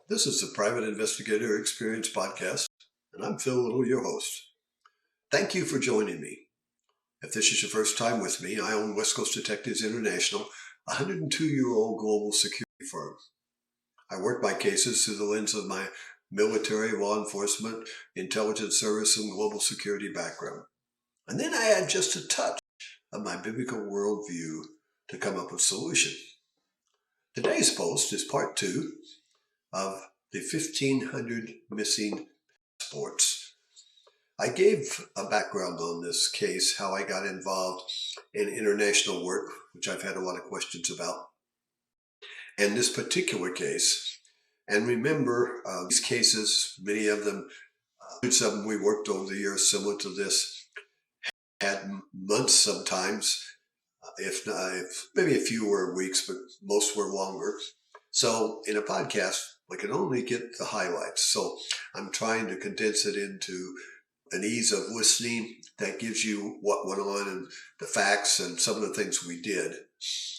This is the Private Investigator Experience Podcast, and I'm Phil Little, your host. Thank you for joining me. If this is your first time with me, I own West Coast Detectives International, a 102-year-old global security firm. I work my cases through the lens of my military, law enforcement, intelligence service, and global security background. And then I add just a touch of my biblical worldview to come up with a solution. Today's post is part 2 of the 1,500 missing passports. I gave a background on this case, how I got involved in international work, which I've had a lot of questions about, and this particular case. And remember, these cases, many of them, some of them we worked over the years similar to this, had months sometimes, if maybe a few were weeks, but most were longer. So in a podcast, we can only get the highlights. So I'm trying to condense it into an ease of listening that gives you what went on and the facts and some of the things we did.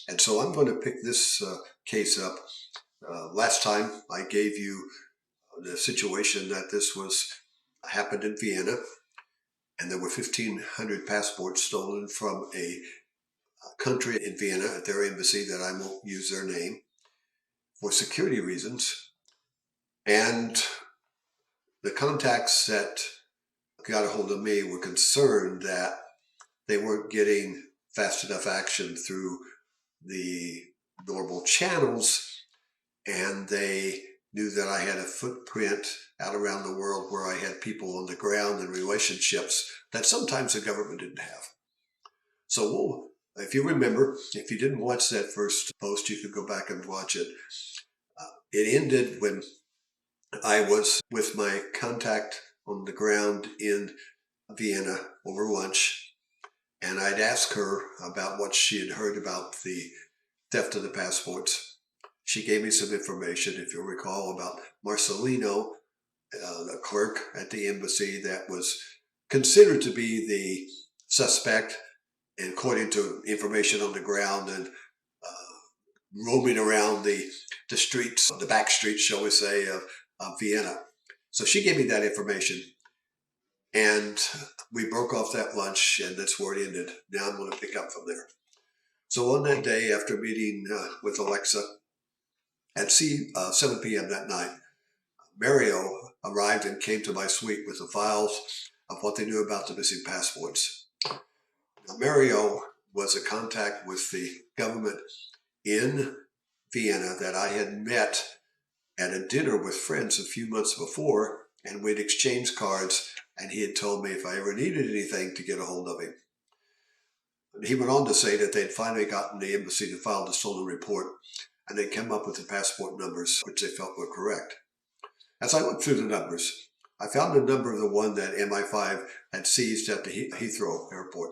And so I'm going to pick this case up. Last time I gave you the situation that this happened in Vienna, and there were 1,500 passports stolen from a country in Vienna at their embassy that I won't use their name for security reasons. And the contacts that got a hold of me were concerned that they weren't getting fast enough action through the normal channels, and they knew that I had a footprint out around the world where I had people on the ground and relationships that sometimes the government didn't have. So if you remember, if you didn't watch that first post, you could go back and watch it. It ended when I was with my contact on the ground in Vienna over lunch, and I'd asked her about what she had heard about the theft of the passports. She gave me some information, if you'll recall, about Marcelino, the clerk at the embassy that was considered to be the suspect, and according to information on the ground and roaming around the streets, the back streets, shall we say, of Vienna. So she gave me that information, and we broke off that lunch, and that's where it ended. Now I'm going to pick up from there. So on that day, after meeting with Alexa at 7 p.m. that night, Mario arrived and came to my suite with the files of what they knew about the missing passports. Now, Mario was a contact with the government in Vienna that I had met at a dinner with friends a few months before, and we'd exchanged cards, and he had told me if I ever needed anything to get a hold of him. And he went on to say that they'd finally gotten the embassy to file the stolen report, and they'd come up with the passport numbers, which they felt were correct. As I looked through the numbers, I found a number of the one that MI5 had seized at the Heathrow airport.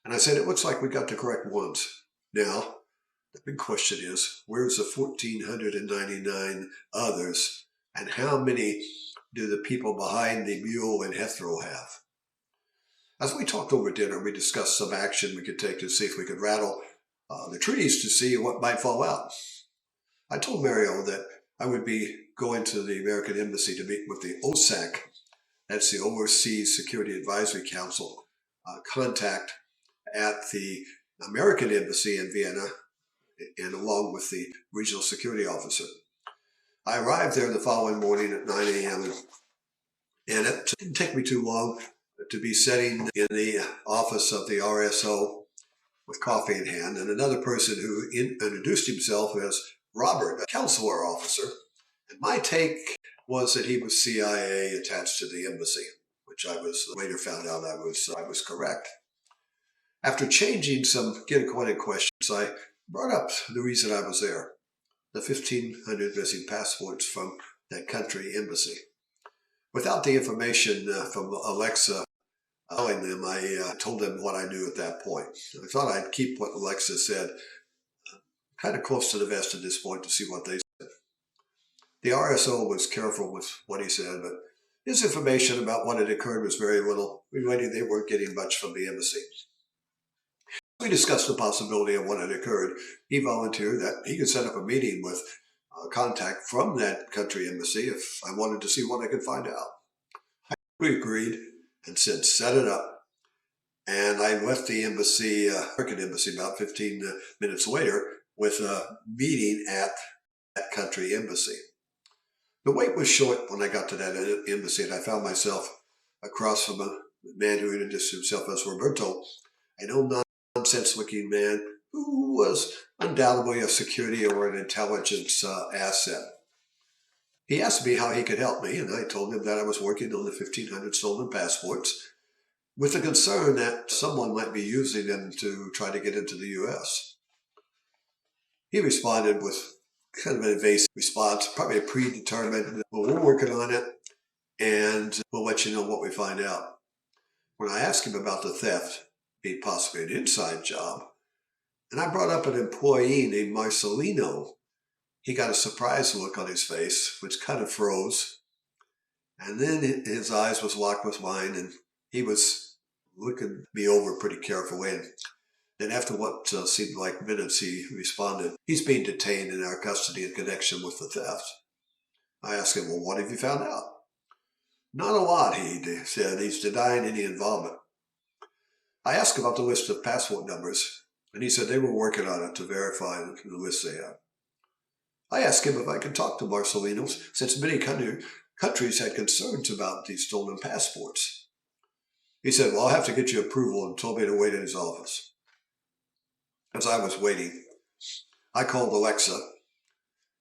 And I said, it looks like we got the correct ones. Now, the big question is, where's the 1,499 others, and how many do the people behind the mule in Heathrow have? As we talked over dinner, we discussed some action we could take to see if we could rattle the treaties to see what might fall out. I told Mario that I would be going to the American Embassy to meet with the OSAC, that's the Overseas Security Advisory Council, contact at the American Embassy in Vienna, and along with the regional security officer. I arrived there the following morning at 9 a.m. and it didn't take me too long to be sitting in the office of the RSO with coffee in hand, and another person who introduced himself as Robert, a counselor officer. And my take was that he was CIA attached to the embassy, which I was later found out I was correct. After changing some get acquainted questions, I brought up the reason I was there, the 1,500 missing passports from that country embassy. Without the information from Alexa telling them, I told them what I knew at that point. I thought I'd keep what Alexa said kind of close to the vest at this point to see what they said. The RSO was careful with what he said, but his information about what had occurred was very little. They weren't getting much from the embassy. We discussed the possibility of what had occurred. He volunteered that he could set up a meeting with contact from that country embassy if I wanted to see what I could find out. We agreed and said, set it up. And I left the embassy, American embassy, about 15 minutes later with a meeting at that country embassy. The wait was short when I got to that embassy, and I found myself across from a man who introduced himself as Roberto, a no-nonsense-looking man who was undoubtedly a security or an intelligence asset. He asked me how he could help me, and I told him that I was working on the 1,500 stolen passports with the concern that someone might be using them to try to get into the U.S. He responded with kind of an evasive response, probably a predetermined, well, we're working on it, and we'll let you know what we find out. When I asked him about the theft, being possibly an inside job, and I brought up an employee named Marcelino, he got a surprised look on his face, which kind of froze, and then his eyes was locked with mine, and he was looking me over pretty carefully. And then after what seemed like minutes, he responded, he's being detained in our custody in connection with the theft. I asked him, well, what have you found out? Not a lot, he said. He's denying any involvement. I asked about the list of passport numbers, and he said they were working on it to verify the list they had. I asked him if I could talk to Marcelino, since many countries had concerns about these stolen passports. He said, well, I'll have to get you approval, and told me to wait in his office. As I was waiting, I called Alexa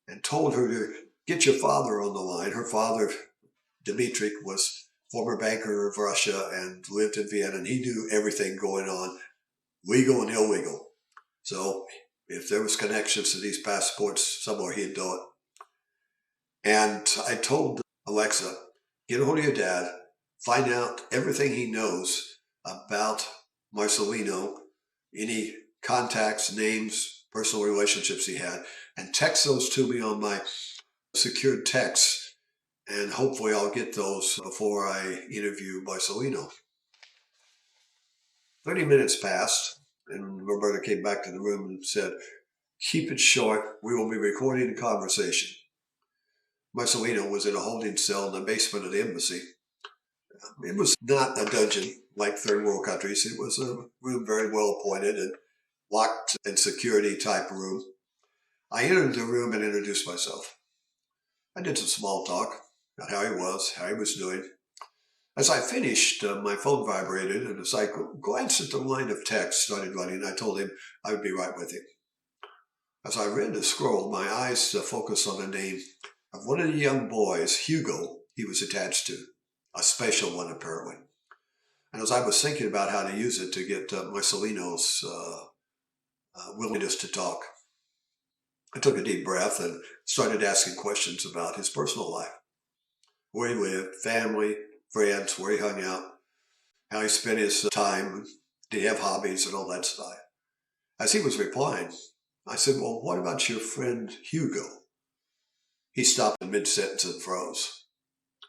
and told her to get your father on the line. Her father, Dmitry, was former banker of Russia and lived in Vienna, and he knew everything going on, legal and illegal. So if there was connections to these passports somewhere, he'd know it. And I told Alexa, get a hold of your dad, find out everything he knows about Marcelino, any contacts, names, personal relationships he had, and text those to me on my secured text, and hopefully I'll get those before I interview Marcelino. 30 minutes passed, and Roberta came back to the room and said, keep it short, we will be recording a conversation. Marcelino was in a holding cell in the basement of the embassy. It was not a dungeon like third world countries. It was a room very well appointed and locked and security type room. I entered the room and introduced myself. I did some small talk about how he was doing. As I finished, my phone vibrated, and as I glanced at the line of text started running, I told him I would be right with him. As I read the scroll, my eyes focused on the name of one of the young boys, Hugo, he was attached to, a special one apparently. And as I was thinking about how to use it to get Marcelino's willingness to talk, I took a deep breath and started asking questions about his personal life, where he lived, family, friends, where he hung out, how he spent his time, did he have hobbies and all that stuff. As he was replying, I said, well, what about your friend Hugo? He stopped in mid-sentence and froze.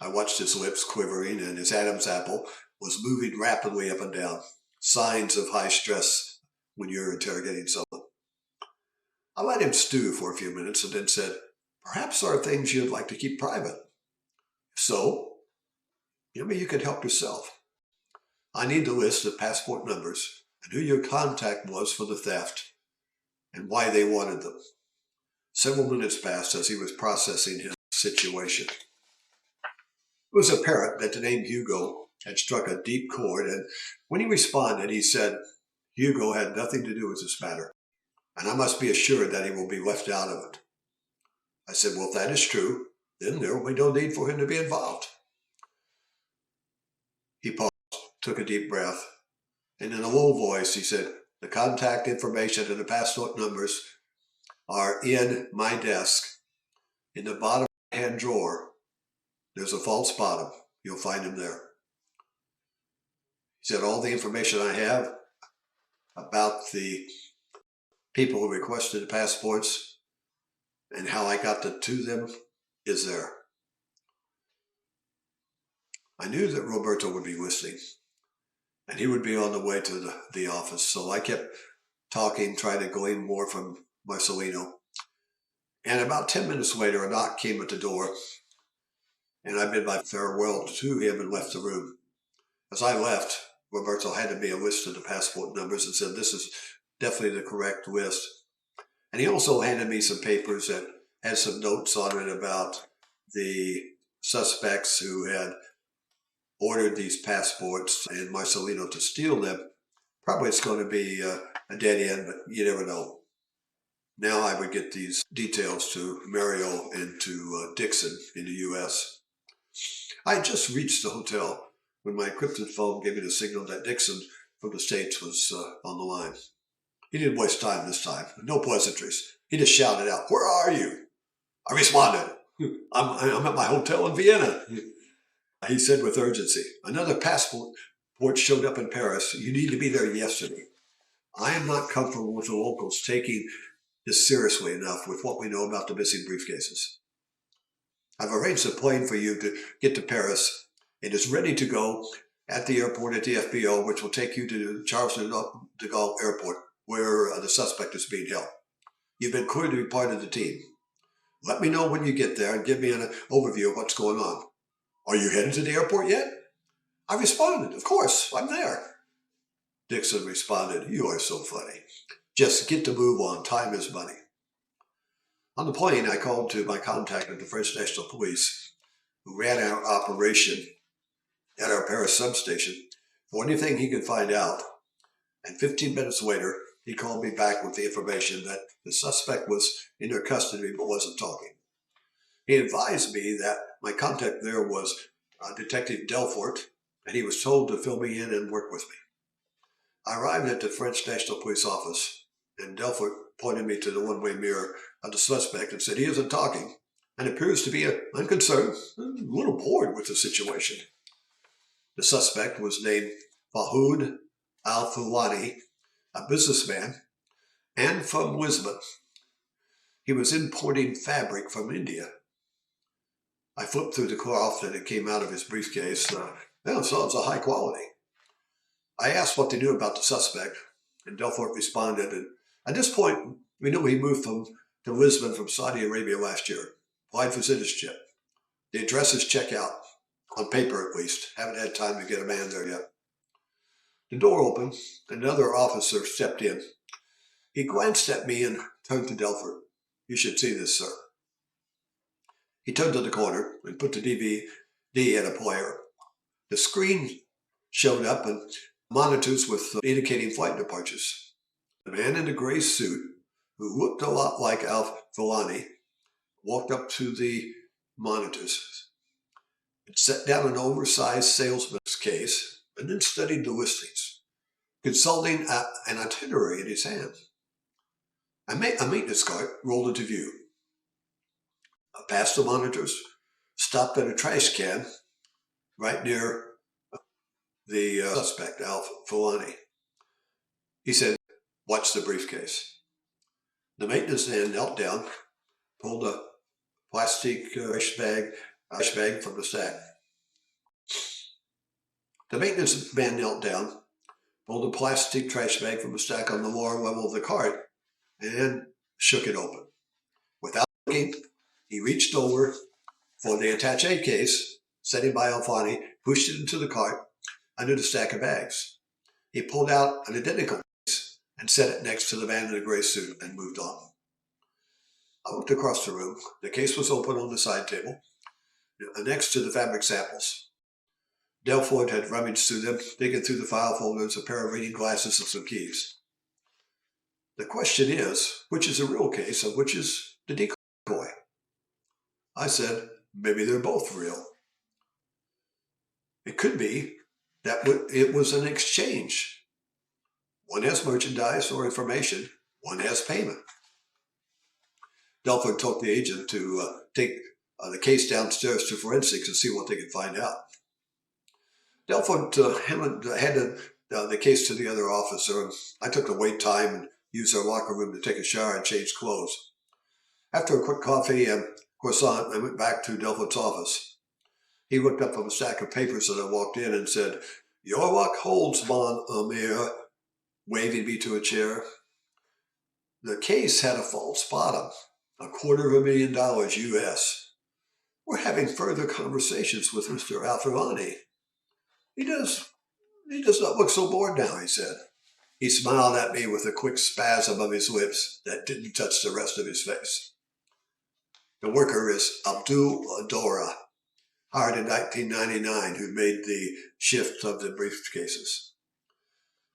I watched his lips quivering, and his Adam's apple was moving rapidly up and down, signs of high stress when you're interrogating someone. I let him stew for a few minutes and then said, perhaps there are things you'd like to keep private. If so, maybe you could help yourself. I need the list of passport numbers and who your contact was for the theft and why they wanted them. Several minutes passed as he was processing his situation. It was apparent that the name Hugo had struck a deep chord, and when he responded, he said, Hugo had nothing to do with this matter, and I must be assured that he will be left out of it. I said, well, if that is true, then there will be no need for him to be involved. He paused, took a deep breath, and in a low voice, he said, the contact information and the passport numbers are in my desk. In the bottom right-hand drawer, there's a false bottom. You'll find him there. He said, all the information I have about the people who requested the passports and how I got to them is there. I knew that Roberto would be listening, and he would be on the way to the office. So I kept talking, trying to glean more from Marcelino. And about 10 minutes later, a knock came at the door, and I bid my farewell to him and left the room. As I left, Roberto handed me a list of the passport numbers and said, "This is definitely the correct list." And he also handed me some papers that had some notes on it about the suspects who had ordered these passports and Marcelino to steal them. Probably it's going to be a dead end, but you never know. Now I would get these details to Mario and to Dixon in the U.S. I had just reached the hotel when my encrypted phone gave me the signal that Dixon from the States was on the line. He didn't waste time this time. No pleasantries. He just shouted out, "Where are you?" I responded, I'm at my hotel in Vienna. He said with urgency, "Another passport showed up in Paris. You need to be there yesterday." I am not comfortable with the locals taking this seriously enough with what we know about the missing briefcases. I've arranged a plane for you to get to Paris. It is ready to go at the airport at the FBO, which will take you to Charles de Gaulle Airport, where the suspect is being held. You've been cleared to be part of the team. Let me know when you get there and give me an overview of what's going on. Are you headed to the airport yet? I responded, "Of course, I'm there." Dixon responded, "You are so funny. Just get the move on. Time is money." On the plane, I called to my contact at the French National Police, who ran our operation at our Paris substation, for anything he could find out. And 15 minutes later, he called me back with the information that the suspect was in their custody but wasn't talking. He advised me that my contact there was Detective Delfort, and he was told to fill me in and work with me. I arrived at the French National Police office, and Delfort pointed me to the one-way mirror of the suspect and said, "He isn't talking and appears to be unconcerned, a little bored with the situation." The suspect was named Fahoud Al-Fulani, a businessman, and from Lisbon. He was importing fabric from India. I flipped through the cloth and it came out of his briefcase. So it was a high quality. I asked what they knew about the suspect, and Delfort responded. And at this point, we knew he moved to Lisbon from Saudi Arabia last year, applied for citizenship. The address is checkout, on paper at least. Haven't had time to get a man there yet. The door opened, and another officer stepped in. He glanced at me and turned to Delfort. "You should see this, sir." He turned to the corner and put the DVD in a player. The screen showed up and monitors with indicating flight departures. The man in the gray suit, who looked a lot like Al-Fulani, walked up to the monitors and set down an oversized salesman's case and then studied the listings, consulting an itinerary in his hand. A maintenance cart rolled into view. Past the monitors, stopped at a trash can right near the suspect, Al-Fulani. He said, "Watch the briefcase." The maintenance man knelt down, pulled a plastic trash bag from the stack. The maintenance man knelt down, pulled a plastic trash bag from the stack on the lower level of the cart, and shook it open. Without looking, he reached over for the attaché case, setting by Al-Fulani, pushed it into the cart under the stack of bags. He pulled out an identical case and set it next to the man in the gray suit and moved on. I looked across the room. The case was open on the side table, next to the fabric samples. Delfort had rummaged through them, digging through the file folders, a pair of reading glasses, and some keys. The question is, which is a real case and which is the decoy? I said, maybe they're both real. It could be that it was an exchange. One has merchandise or information, one has payment. Delfort told the agent to take the case downstairs to forensics and see what they could find out. Delfort handed the case to the other officer, and I took the wait time and used our locker room to take a shower and change clothes. After a quick coffee and croissant, I went back to Delfort's office. He looked up from a stack of papers as I walked in and said, "Your luck holds, mon Amir," waving me to a chair. The case had a false bottom, $250,000 US. We're having further conversations with Mr. Alfavani. He does not look so bored now, he said. He smiled at me with a quick spasm of his lips that didn't touch the rest of his face. The worker is Abdul Adora, hired in 1999, who made the shift of the briefcases.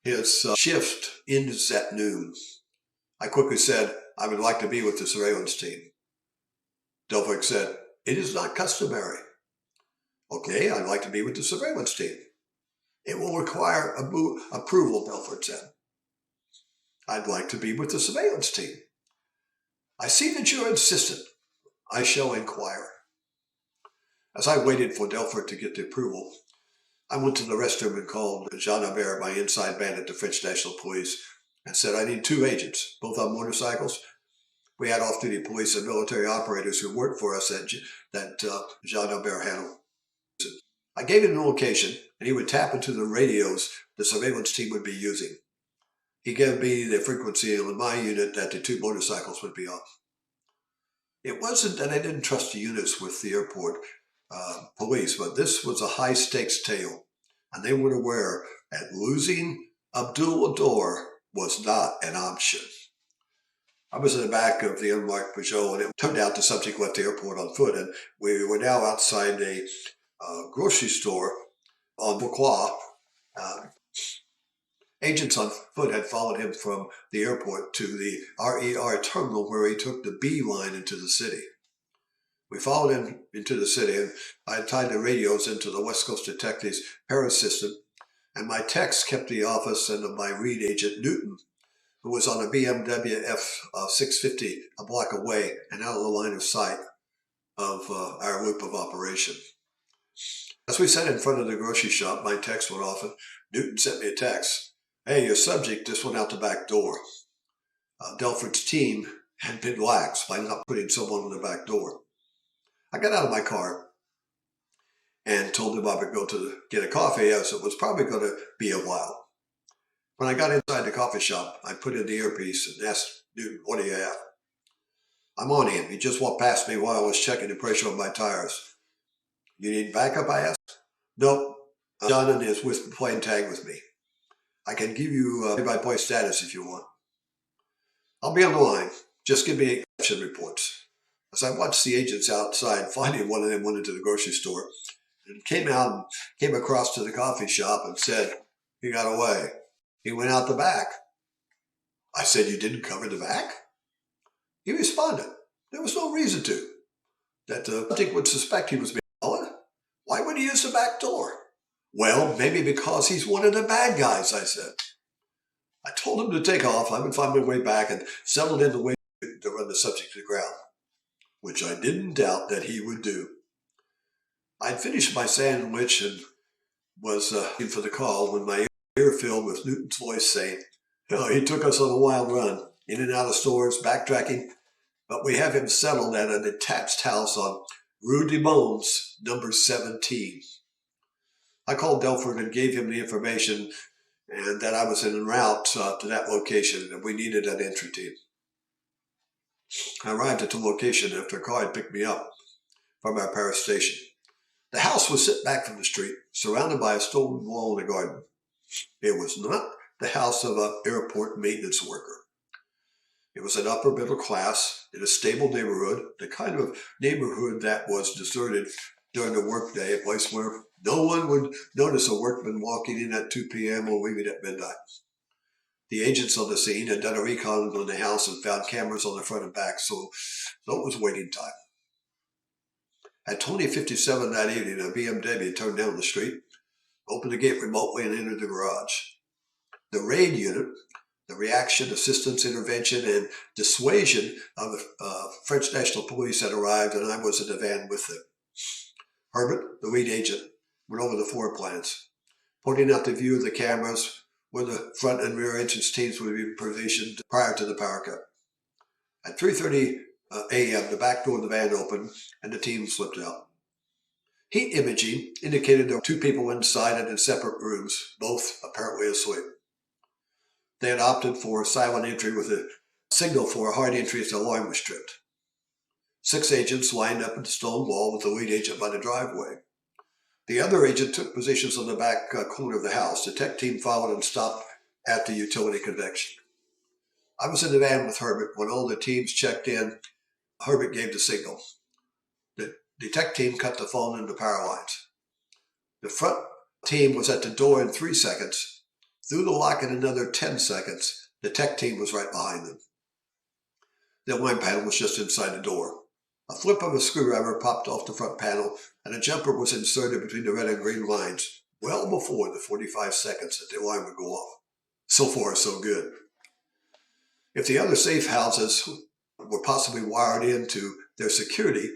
His shift ends at noon. I quickly said, I would like to be with the surveillance team. Delphic said, it is not customary. Okay, I'd like to be with the surveillance team. It will require approval, Delphic said. I'd like to be with the surveillance team. I see that you're insistent. I shall inquire. As I waited for Delphic to get the approval, I went to the restroom and called Jean Albert, my inside man at the French National Police, and said, I need 2 agents, both on motorcycles. We had off-duty police and military operators who worked for us that Jean Albert handled. I gave him the location, and he would tap into the radios the surveillance team would be using. He gave me the frequency on my unit that the 2 motorcycles would be on. It wasn't that I didn't trust the units with the airport police, but this was a high-stakes tale, and they were aware that losing Abdul Ador was not an option. I was in the back of the unmarked Peugeot, and it turned out the subject left the airport on foot, and we were now outside a grocery store on Bourgois. Agents on foot had followed him from the airport to the RER terminal, where he took the B line into the city. We followed him into the city, and I tied the radios into the West Coast Detectives Paris system, and my techs kept the office and of my read agent, Newton, who was on a BMW F650 a block away and out of the line of sight of our loop of operation. As we sat in front of the grocery shop, my text went off, and Newton sent me a text. Hey, your subject just went out the back door. Delford's team had been lax by not putting someone on the back door. I got out of my car and told him I would go to get a coffee, as it was probably going to be a while. When I got inside the coffee shop, I put in the earpiece and asked Newton, what do you have? I'm on him. He just walked past me while I was checking the pressure on my tires. You need backup, I asked. Nope. John is playing tag with me. I can give you play-by-play status if you want. I'll be on the line. Just give me action reports. As I watched the agents outside, finally one of them went into the grocery store and came out and came across to the coffee shop and said, he got away. He went out the back. I said, you didn't cover the back? He responded, there was no reason to. That the subject would suspect he was being followed. Why would he use the back door? Well, maybe because he's one of the bad guys, I said. I told him to take off. I would find my way back and settled in the way to run the subject to the ground, which I didn't doubt that he would do. I'd finished my sandwich and was in for the call when my ear filled with Newton's voice saying, oh, he took us on a wild run, in and out of stores, backtracking, but we have him settled at a detached house on Rue de Mons, number 17. I called Delford and gave him the information and that I was en route to that location and we needed an entry team. I arrived at the location after a car had picked me up from our Paris station. The house was set back from the street, surrounded by a stone wall and a garden. It was not the house of an airport maintenance worker. It was an upper middle class in a stable neighborhood, the kind of neighborhood that was deserted during the workday, a place where no one would notice a workman walking in at 2 p.m. or leaving at midnight. The agents on the scene had done a recon on the house and found cameras on the front and back, so it was waiting time. At 20:57 that evening, a BMW turned down the street, opened the gate remotely, and entered the garage. The raid unit, the reaction, assistance, intervention, and dissuasion of the French National Police had arrived, and I was in the van with them. Herbert, the lead agent, went over the floor plans, pointing out the view of the cameras where the front and rear entrance teams would be provisioned prior to the power cut. At 3:30 a.m., the back door of the van opened and the team slipped out. Heat imaging indicated there were 2 people inside and in separate rooms, both apparently asleep. They had opted for silent entry with a signal for a hard entry if the alarm was tripped. 6 agents lined up at the stone wall with the lead agent by the driveway. The other agent took positions on the back corner of the house. The tech team followed and stopped at the utility connection. I was in the van with Herbert. When all the teams checked in, Herbert gave the signal. The tech team cut the phone into power lines. The front team was at the door in 3 seconds. Through the lock in another 10 seconds, the tech team was right behind them. The wine panel was just inside the door. A flip of a screwdriver popped off the front panel, and a jumper was inserted between the red and green lines, well before the 45 seconds that the alarm would go off. So far, so good. If the other safe houses were possibly wired into their security,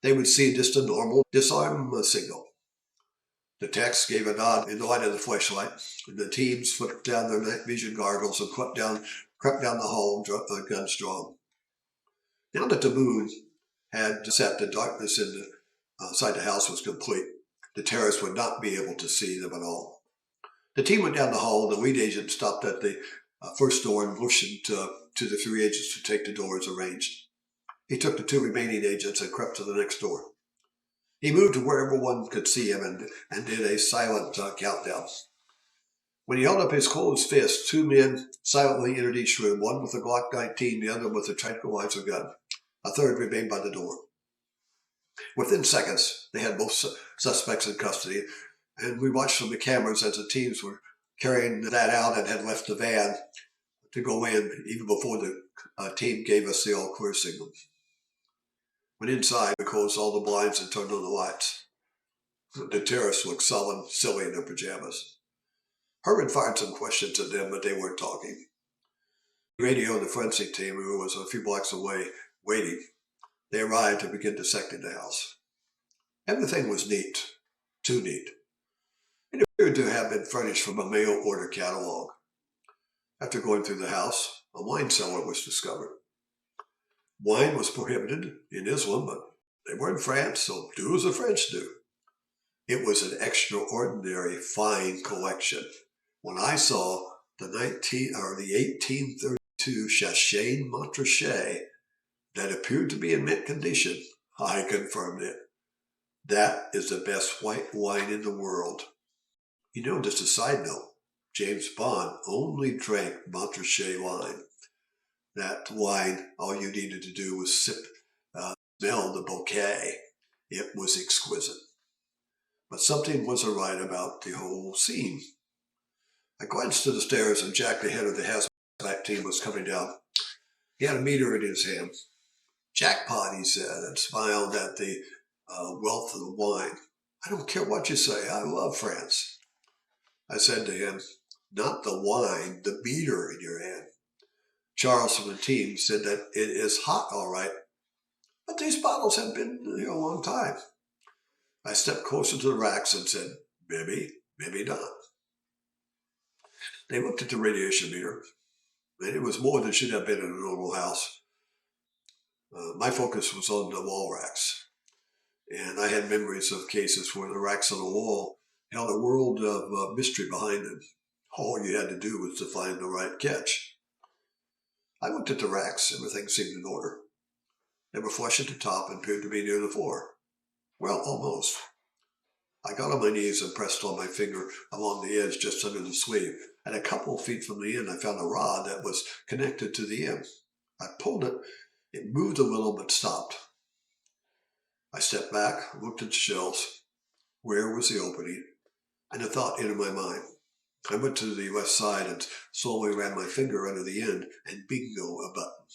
they would see just a normal disarm signal. The techs gave a nod in the light of the flashlight, and the teams flipped down their night vision goggles and crept down the hall, guns drawn. Now that the moon had set, the darkness inside the house was complete. The terrorists would not be able to see them at all. The team went down the hall. The lead agent stopped at the first door and motioned to the 3 agents to take the door as arranged. He took the 2 remaining agents and crept to the next door. He moved to where everyone could see him and did a silent countdown. When he held up his closed fist, 2 men silently entered each room, one with a Glock 19, the other with a tranquilizer gun. A third remained by the door. Within seconds, they had both suspects in custody, and we watched from the cameras as the teams were carrying that out and had left the van to go in even before the team gave us the all-clear signal. When inside, we closed all the blinds and turned on the lights. The terrorists looked sullen, silly in their pajamas. Herman fired some questions at them, but they weren't talking. The radio and the forensic team, who was a few blocks away, waiting. They arrived to begin dissecting the house. Everything was neat, too neat. It appeared to have been furnished from a mail order catalog. After going through the house, a wine cellar was discovered. Wine was prohibited in Islam, but they were in France, so do as the French do. It was an extraordinary fine collection. When I saw the 1832 Chassagne Montrachet that appeared to be in mint condition, I confirmed it. That is the best white wine in the world. You know, just a side note, James Bond only drank Montrachet wine. That wine, all you needed to do was smell the bouquet. It was exquisite. But something wasn't right about the whole scene. I glanced to the stairs, and Jack, the head of the hazmat team, was coming down. He had a meter in his hand. "Jackpot," he said, and smiled at the wealth of the wine. "I don't care what you say. I love France." I said to him, "Not the wine, the meter in your hand." Charles from the team said that it is hot, all right, but these bottles have been here a long time. I stepped closer to the racks and said, "Maybe, maybe not." They looked at the radiation meter, and it was more than should have been in a normal house. My focus was on the wall racks, and I had memories of cases where the racks on the wall held a world of mystery behind them. All you had to do was to find the right catch. I looked at the racks. Everything seemed in order. They were flush at the top and appeared to be near the floor. Well, almost. I got on my knees and pressed on my finger along the edge just under the sleeve, and a couple of feet from the end I found a rod that was connected to the end. I pulled it. It moved a little but stopped. I stepped back, looked at the shelves. Where was the opening? And a thought entered my mind. I went to the left side and slowly ran my finger under the end, and bingo, a button.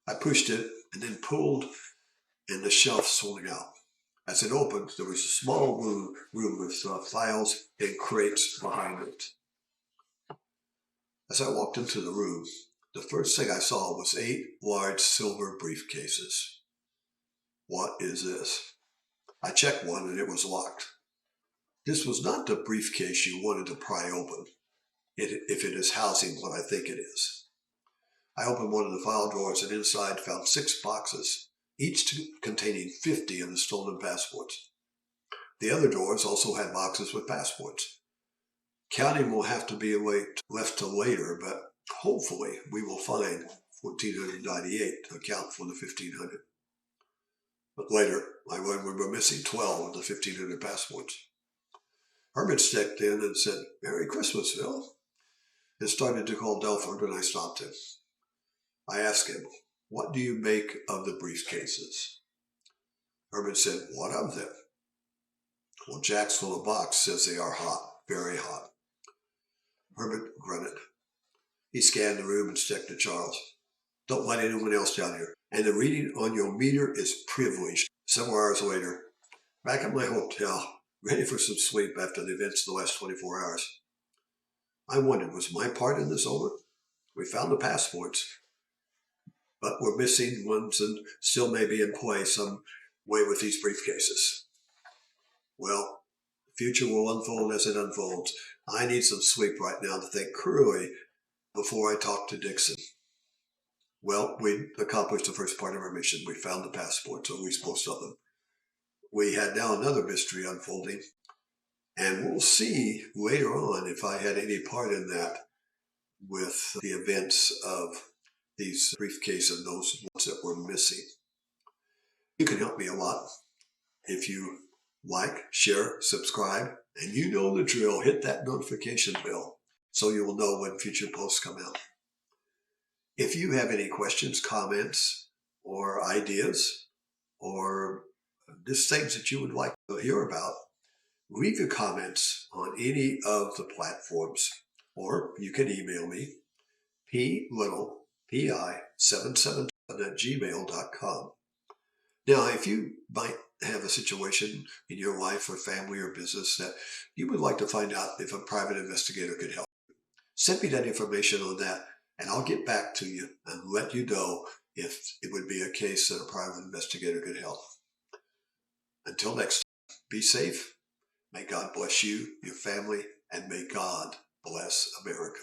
I pushed it and then pulled, and the shelf swung out. As it opened, there was a small room with files and crates behind it. As I walked into the room, the first thing I saw was 8 large silver briefcases. What is this? I checked one and it was locked. This was not the briefcase you wanted to pry open, if it is housing what I think it is. I opened one of the file drawers and inside found 6 boxes, each containing 50 of the stolen passports. The other drawers also had boxes with passports. Counting will have to be left till later, but hopefully we will find 1,498 to account for the 1,500. But later, I learned we were missing 12 of the 1,500 passports. Herman stepped in and said, "Merry Christmas, Phil," and started to call Delford, and I stopped him. I asked him, "What do you make of the briefcases?" Herman said, "What of them?" "Well, Jack's little box says they are hot, very hot." Herbert grunted. He scanned the room and stepped to Charles. "Don't let anyone else down here. And the reading on your meter is privileged." Several hours later, back at my hotel, ready for some sleep after the events of the last 24 hours, I wondered, was my part in this over? We found the passports, but we're missing ones and still may be in play some way with these briefcases. Well, the future will unfold as it unfolds. I need some sleep right now to think clearly before I talk to Dixon. Well, we accomplished the first part of our mission. We found the passports, or at least most of them. We had now another mystery unfolding, and we'll see later on if I had any part in that with the events of these briefcases and those ones that were missing. You can help me a lot if you like, share, subscribe, and you know the drill. Hit that notification bell so you will know when future posts come out. If you have any questions, comments, or ideas, or just things that you would like to hear about, leave your comments on any of the platforms, or you can email me, pi777@gmail.com. Now, if you might have a situation in your life or family or business that you would like to find out if a private investigator could help, send me that information on that, and I'll get back to you and let you know if it would be a case that a private investigator could help. Until next time, be safe. May God bless you, your family, and may God bless America.